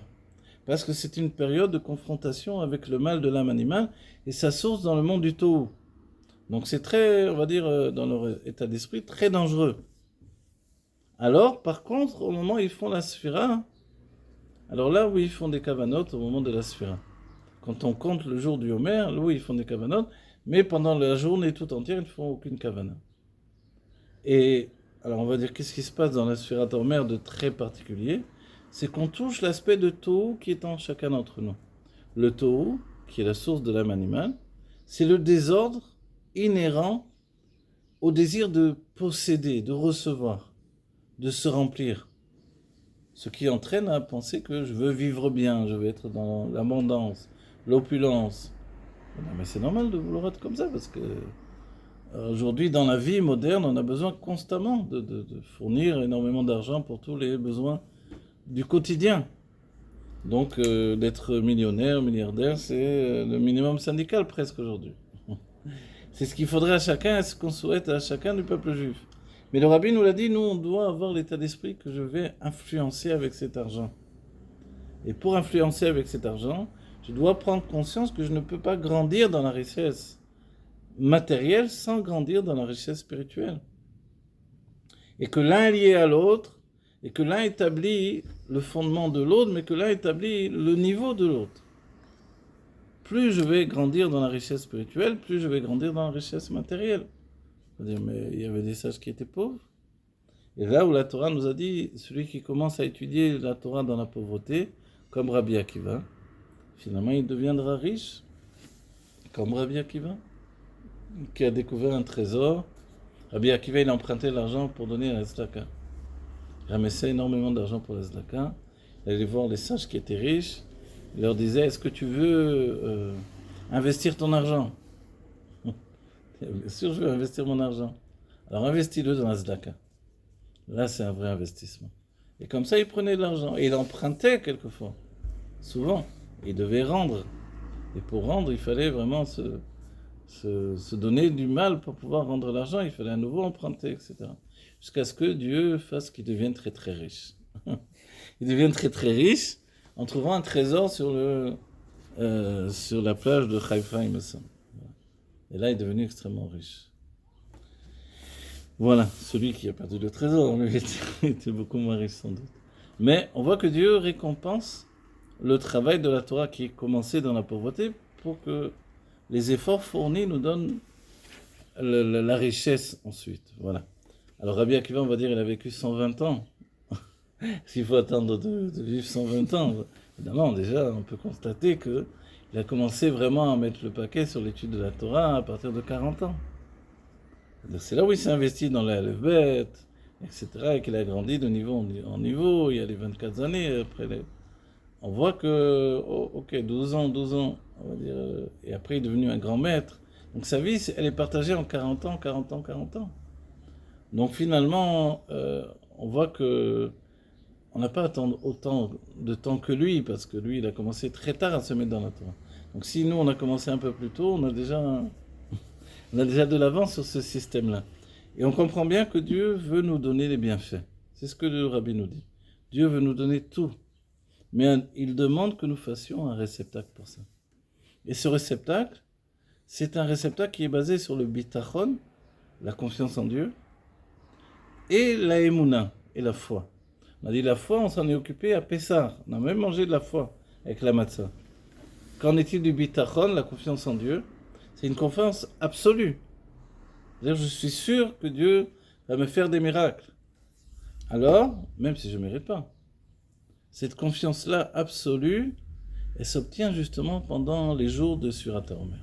Parce que c'est une période de confrontation avec le mal de l'âme animale et sa source dans le monde du Tohu. Donc c'est très, on va dire, dans leur état d'esprit, très dangereux. Alors, par contre, au moment où ils font la Sphira, alors là, oui, ils font des kavanotes au moment de la Sphira. Quand on compte le jour du Homer, oui, ils font des kavanotes, mais pendant la journée tout entière, ils ne font aucune kavana. Et alors, on va dire, qu'est-ce qui se passe dans la Sphira Homer de très particulier? C'est qu'on touche l'aspect de Tohu qui est en chacun d'entre nous. Le Tohu, qui est la source de l'âme animale, c'est le désordre inhérent au désir de posséder, de recevoir, de se remplir. Ce qui entraîne à penser que je veux vivre bien, je veux être dans l'abondance, l'opulence. Non, mais c'est normal de vouloir être comme ça, parce que aujourd'hui, dans la vie moderne, on a besoin constamment de fournir énormément d'argent pour tous les besoins du quotidien. Donc d'être millionnaire, milliardaire, c'est le minimum syndical presque aujourd'hui. C'est ce qu'il faudrait à chacun, ce qu'on souhaite à chacun du peuple juif. Mais le rabbi nous l'a dit, nous on doit avoir l'état d'esprit que je vais influencer avec cet argent. Et pour influencer avec cet argent, je dois prendre conscience que je ne peux pas grandir dans la richesse matérielle sans grandir dans la richesse spirituelle. et que l'un est lié à l'autre, et que l'un établit le fondement de l'autre, mais que l'un établit le niveau de l'autre. Plus je vais grandir dans la richesse spirituelle, plus je vais grandir dans la richesse matérielle. C'est-à-dire, mais il y avait des sages qui étaient pauvres. Et là où la Torah nous a dit, celui qui commence à étudier la Torah dans la pauvreté, comme Rabbi Akiva, finalement il deviendra riche, comme Rabbi Akiva, qui a découvert un trésor. Rabbi Akiva, il a emprunté l'argent pour donner à la Tzedaka. Il ramassait énormément d'argent pour la Tzedaka. Il allait voir les sages qui étaient riches. Il leur disait, est-ce que tu veux investir ton argent? Bien sûr, je veux investir mon argent. Alors investis-le dans la Tzedaka. Là, c'est un vrai investissement. Et comme ça, il prenait de l'argent. Et il empruntait quelquefois. Souvent. Il devait rendre. Et pour rendre, il fallait vraiment se donner du mal pour pouvoir rendre l'argent. Il fallait à nouveau emprunter, etc. Jusqu'à ce que Dieu fasse qu'il devienne très très riche. Il devient très très riche en trouvant un trésor sur la plage de Haïfa, il me semble. Et là, il est devenu extrêmement riche. Voilà, celui qui a perdu le trésor, lui, était beaucoup moins riche sans doute. Mais on voit que Dieu récompense le travail de la Torah qui est commencé dans la pauvreté pour que les efforts fournis nous donnent la richesse ensuite. Voilà. Alors Rabbi Akiva, on va dire, il a vécu 120 ans. S'il faut attendre de vivre 120 ans, évidemment, déjà, on peut constater qu'il a commencé vraiment à mettre le paquet sur l'étude de la Torah à partir de 40 ans. C'est là où il s'est investi dans l'Alphabet, etc., et qu'il a grandi de niveau en niveau. Il y a les 24 années, après on voit que, 12 ans, on va dire, et après il est devenu un grand maître. Donc sa vie, elle est partagée en 40 ans. Donc finalement, on voit que on n'a pas à attendre autant de temps que lui, parce que lui, il a commencé très tard à se mettre dans la Torah. Donc si nous, on a commencé un peu plus tôt, on a déjà de l'avance sur ce système-là. Et on comprend bien que Dieu veut nous donner les bienfaits. C'est ce que le Rabbi nous dit. Dieu veut nous donner tout. Mais il demande que nous fassions un réceptacle pour ça. Et ce réceptacle, c'est un réceptacle qui est basé sur le bitachon, la confiance en Dieu, et la émouna, et la foi. On a dit la foi, on s'en est occupé à Pessah. On a même mangé de la foi avec la matzah. Qu'en est-il du bitachon, la confiance en Dieu? C'est une confiance absolue. C'est-à-dire, je suis sûr que Dieu va me faire des miracles. Alors, même si je ne mérite pas, cette confiance-là absolue, elle s'obtient justement pendant les jours de Sfirat HaOmer.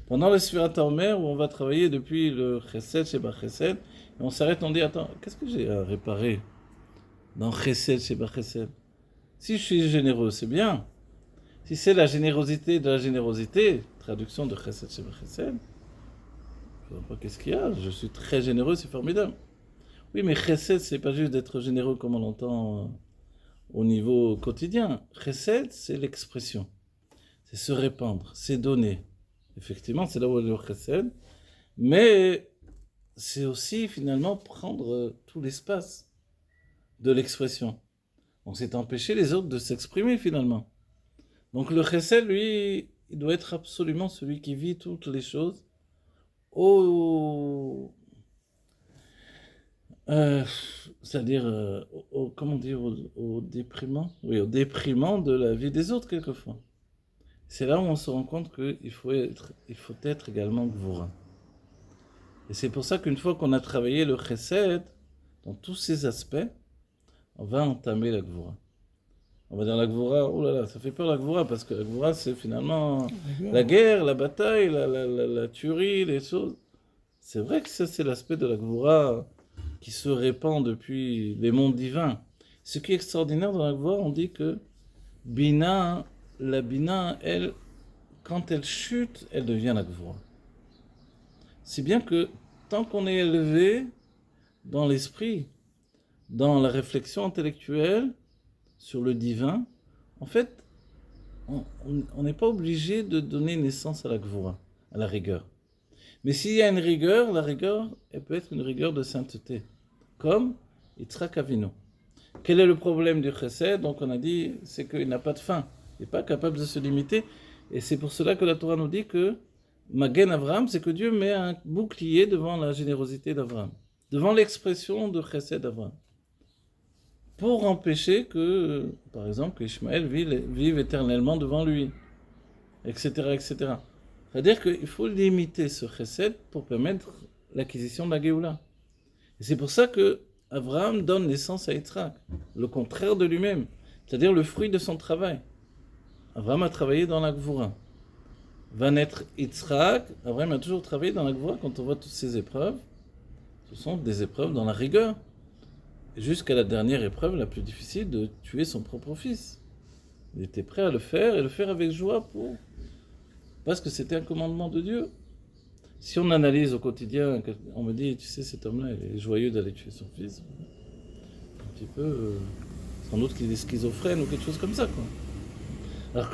Pendant le Sfirat HaOmer, où on va travailler depuis le Chesed, Sheba Chesed, et on s'arrête, on dit, attends, qu'est-ce que j'ai à réparer dans Chesed, Sheba Chesed? Si je suis généreux, c'est bien. Si c'est la générosité de la générosité, traduction de Chesed, Sheba Chesed, je ne vois pas qu'est-ce qu'il y a, je suis très généreux, c'est formidable. Oui, mais Chesed, c'est pas juste d'être généreux comme on l'entend au niveau quotidien. Chesed, c'est l'expression. C'est se répandre, c'est donner. Effectivement, c'est là où est le Chesed. Mais c'est aussi finalement prendre tout l'espace de l'expression. Donc c'est empêcher les autres de s'exprimer finalement. Donc le Chesed, lui, il doit être absolument celui qui vit toutes les choses c'est-à-dire, comment dire, au déprimant, oui, au déprimant de la vie des autres quelquefois. C'est là où on se rend compte qu'il faut être également Gvura. Et c'est pour ça qu'une fois qu'on a travaillé le Chesed, dans tous ses aspects, on va entamer la Gvura. On va dire la Gvura, oh là là, ça fait peur la Gvura, parce que la Gvura c'est finalement la guerre, la bataille, la tuerie, les choses. C'est vrai que ça c'est l'aspect de la Gvura qui se répand depuis les mondes divins. Ce qui est extraordinaire dans la Gvura, on dit que la Bina, elle, quand elle chute, elle devient la Gvura. C'est bien que tant qu'on est élevé dans l'esprit, dans la réflexion intellectuelle sur le divin, en fait, on n'est pas obligé de donner naissance à la Gvura, à la rigueur. Mais s'il y a une rigueur, la rigueur, elle peut être une rigueur de sainteté, comme Yitzhak Avinu. Quel est le problème du Chesed? Donc on a dit, c'est qu'il n'a pas de fin, il n'est pas capable de se limiter, et c'est pour cela que la Torah nous dit que Magen Avraham, c'est que Dieu met un bouclier devant la générosité d'Avraham. devant l'expression de Chesed Avraham, pour empêcher que, par exemple, qu'Ishmaël vive éternellement devant lui, etc., etc. C'est-à-dire qu'il faut limiter ce Chesed pour permettre l'acquisition de la Géoula. Et c'est pour ça que Abraham donne naissance à Yitzhak, le contraire de lui-même, c'est-à-dire le fruit de son travail. Abraham a travaillé dans la Gvoura. Va naître Yitzhak, Abraham a toujours travaillé dans la Gvoura. Quand on voit toutes ces épreuves, ce sont des épreuves dans la rigueur. Jusqu'à la dernière épreuve, la plus difficile, de tuer son propre fils. Il était prêt à le faire, et le faire avec joie, parce que c'était un commandement de Dieu. Si on analyse au quotidien, on me dit, tu sais, cet homme-là, il est joyeux d'aller tuer son fils. Un petit peu, sans doute qu'il est schizophrène ou quelque chose comme ça, quoi. Alors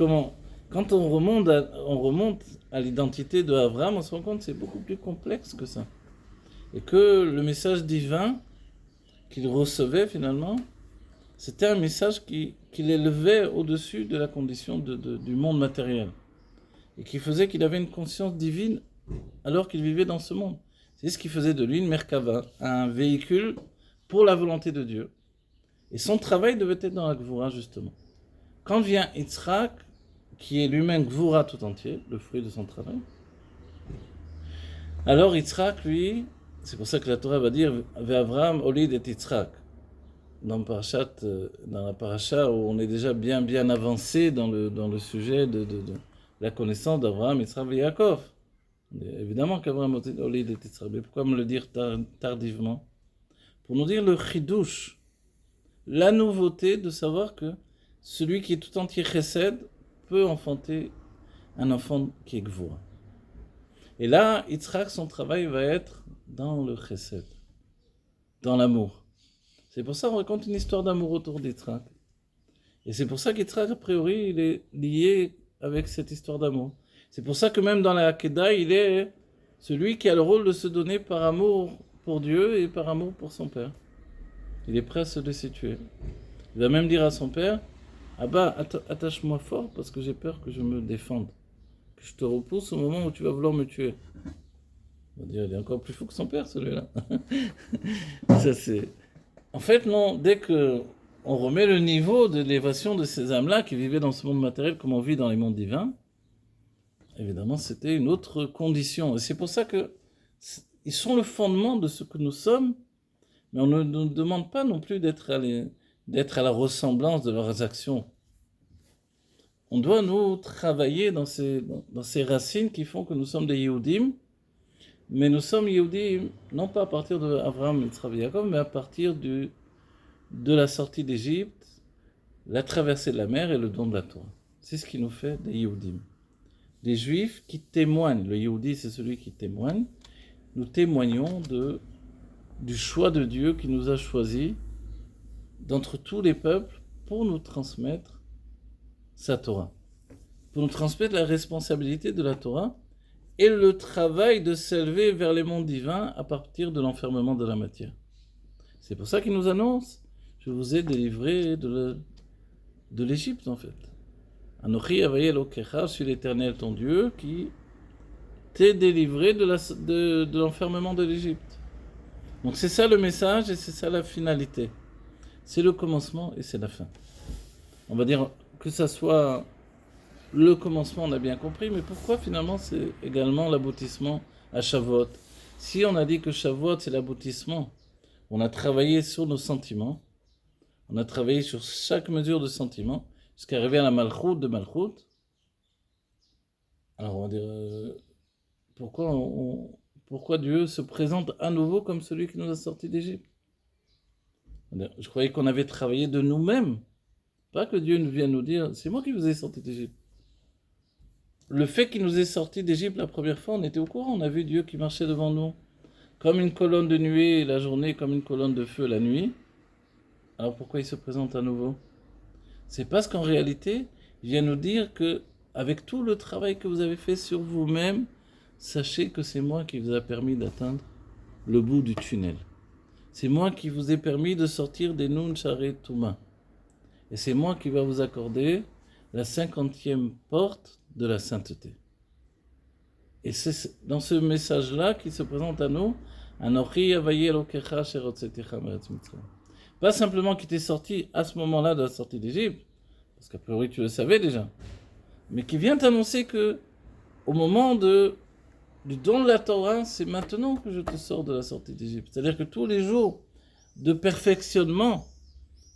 quand on remonte à l'identité de Abraham, on se rend compte que c'est beaucoup plus complexe que ça. Et que le message divin qu'il recevait finalement, c'était un message qui l'élevait au-dessus de la condition du monde matériel. Et qui faisait qu'il avait une conscience divine alors qu'il vivait dans ce monde. C'est ce qui faisait de lui une Merkava, un véhicule pour la volonté de Dieu. Et son travail devait être dans la Gvoura, justement. Quand vient Yitzhak, qui est lui-même Gvoura tout entier, le fruit de son travail, alors Yitzhak, lui, c'est pour ça que la Torah va dire Ve'Avraham olid et Yitzhak. Dans la paracha où on est déjà bien avancé dans le sujet de la connaissance d'Abraham, Yitzhak et Yaakov. Évidemment qu'Abraham olid et Yitzhak, mais pourquoi me le dire tardivement? Pour nous dire le chidouche, la nouveauté de savoir que celui qui est tout entier chesed peut enfanter un enfant qui est gvoura. Et là, Yitzhak, son travail va être dans le chesed, dans l'amour. C'est pour ça qu'on raconte une histoire d'amour autour d'Yitzhak. Et c'est pour ça qu'Yitzhak, a priori, il est lié avec cette histoire d'amour. C'est pour ça que même dans la Hakeda, il est celui qui a le rôle de se donner par amour pour Dieu et par amour pour son père. Il est prêt à se laisser tuer. Il va même dire à son père, Abba, attache-moi fort parce que j'ai peur que je me défende, que je te repousse au moment où tu vas vouloir me tuer. On va dire, il est encore plus fou que son père, celui-là. Ça, c'est... En fait, non, dès qu'on remet le niveau de l'élévation de ces âmes-là qui vivaient dans ce monde matériel comme on vit dans les mondes divins, évidemment, c'était une autre condition. Et c'est pour ça qu'ils sont le fondement de ce que nous sommes, mais on ne nous demande pas non plus d'être à la ressemblance de leurs actions. On doit nous travailler dans ces racines qui font que nous sommes des Yehudim, mais nous sommes Yehudim non pas à partir d'Abraham, Yitzhak et Yaakov, mais à partir de la sortie d'Égypte, la traversée de la mer et le don de la Torah. C'est ce qui nous fait des Yehudim. Des Juifs qui témoignent. Le Yehudi, c'est celui qui témoigne. Nous témoignons du choix de Dieu qui nous a choisis d'entre tous les peuples pour nous transmettre sa Torah. Pour nous transmettre la responsabilité de la Torah et le travail de s'élever vers les mondes divins à partir de l'enfermement de la matière. C'est pour ça qu'il nous annonce, je vous ai délivré de l'Égypte en fait. Anochi Havaye Elokecha, je suis l'Éternel ton Dieu qui t'est délivré de l'enfermement de l'Égypte. Donc c'est ça le message et c'est ça la finalité. C'est le commencement et c'est la fin. On va dire que ça soit le commencement, on a bien compris, mais pourquoi finalement c'est également l'aboutissement à Shavuot? Si on a dit que Shavuot c'est l'aboutissement, on a travaillé sur nos sentiments, on a travaillé sur chaque mesure de sentiment, jusqu'à arriver à la Malchut de Malchut. Alors on va dire, pourquoi Dieu se présente à nouveau comme celui qui nous a sortis d'Égypte? Je croyais qu'on avait travaillé de nous-mêmes, pas que Dieu nous vienne nous dire, c'est moi qui vous ai sortis d'Égypte. Le fait qu'il nous ait sortis d'Égypte la première fois, on était au courant, on a vu Dieu qui marchait devant nous, comme une colonne de nuée la journée, comme une colonne de feu la nuit. Alors pourquoi il se présente à nouveau? C'est parce qu'en réalité, il vient nous dire que, avec tout le travail que vous avez fait sur vous-même, sachez que c'est moi qui vous a permis d'atteindre le bout du tunnel. C'est moi qui vous ai permis de sortir des Nun Sharet Touma. Et c'est moi qui va vous accorder la 50e porte de la sainteté. Et c'est dans ce message-là qu'il se présente à nous Pas simplement qui t'est sorti à ce moment-là de la sortie d'Égypte, parce qu'a priori tu le savais déjà, mais qui vient t'annoncer que au moment du don de la Torah, c'est maintenant que je te sors de la sortie d'Égypte. C'est-à-dire que tous les jours de perfectionnement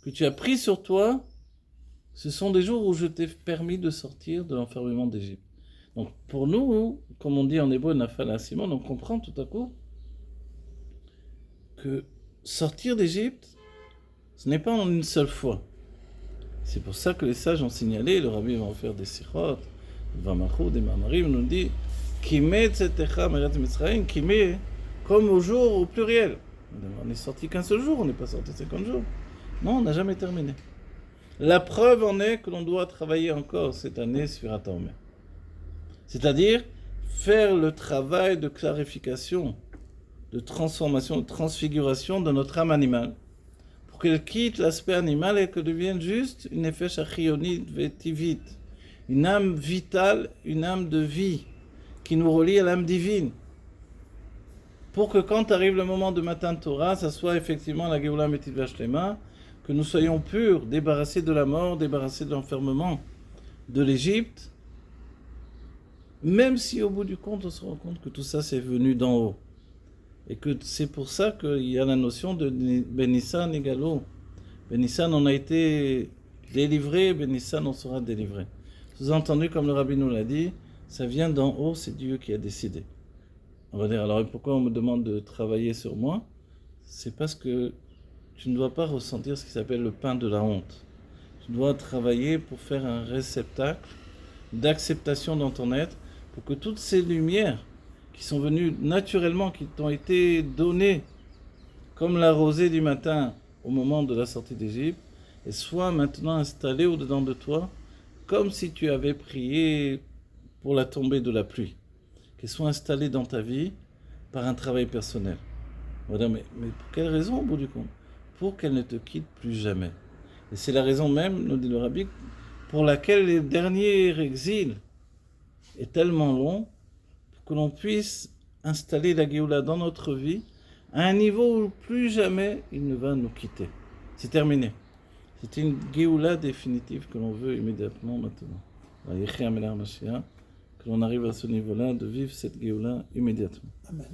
que tu as pris sur toi, ce sont des jours où je t'ai permis de sortir de l'enfermement d'Égypte. Donc pour nous, comme on dit en hébreu, Nafal Simon, on comprend tout à coup que sortir d'Égypte, ce n'est pas en une seule fois. C'est pour ça que les sages ont signalé, le rabbi va en faire des sikhot, Vamachou, des mamarim, nous dit Kimé tzetecha meret Mitzrayim, Kimé, comme au jour au pluriel. On n'est sorti qu'un seul jour, on n'est pas sorti 50 jours. Non, on n'a jamais terminé. La preuve en est que l'on doit travailler encore cette année Sfirat HaOmer. C'est-à-dire faire le travail de clarification, de transformation, de transfiguration de notre âme animale, pour qu'elle quitte l'aspect animal et qu'elle devienne juste une nefesh achionit vetivit, une âme vitale, une âme de vie, qui nous relie à l'âme divine. Pour que quand arrive le moment de Matan Torah, ça soit effectivement la Geoula Metit Vashlema, que nous soyons purs, débarrassés de la mort, débarrassés de l'enfermement de l'Égypte, même si au bout du compte, on se rend compte que tout ça c'est venu d'en haut. Et que c'est pour ça qu'il y a la notion de Benissan et Galo. Benissan on a été délivré, Benissan on sera délivré. Sous-entendu, comme le rabbi nous l'a dit, ça vient d'en haut, c'est Dieu qui a décidé. On va dire, alors pourquoi on me demande de travailler sur moi? C'est parce que tu ne dois pas ressentir ce qui s'appelle le pain de la honte. Tu dois travailler pour faire un réceptacle d'acceptation dans ton être, pour que toutes ces lumières qui sont venues naturellement, qui t'ont été données comme la rosée du matin au moment de la sortie d'Égypte, et soient maintenant installées au-dedans de toi, comme si tu avais prié pour la tombée de la pluie, qu'elles soient installées dans ta vie par un travail personnel. Voilà, mais pour quelle raison au bout du compte? Pour qu'elle ne te quitte plus jamais. Et c'est la raison même, nous dit le rabbi, pour laquelle le dernier exil est tellement long, pour que l'on puisse installer la Géoula dans notre vie à un niveau où plus jamais il ne va nous quitter. C'est terminé. C'est une Géoula définitive que l'on veut immédiatement maintenant. Que l'on arrive à ce niveau-là de vivre cette Géoula immédiatement. Amen.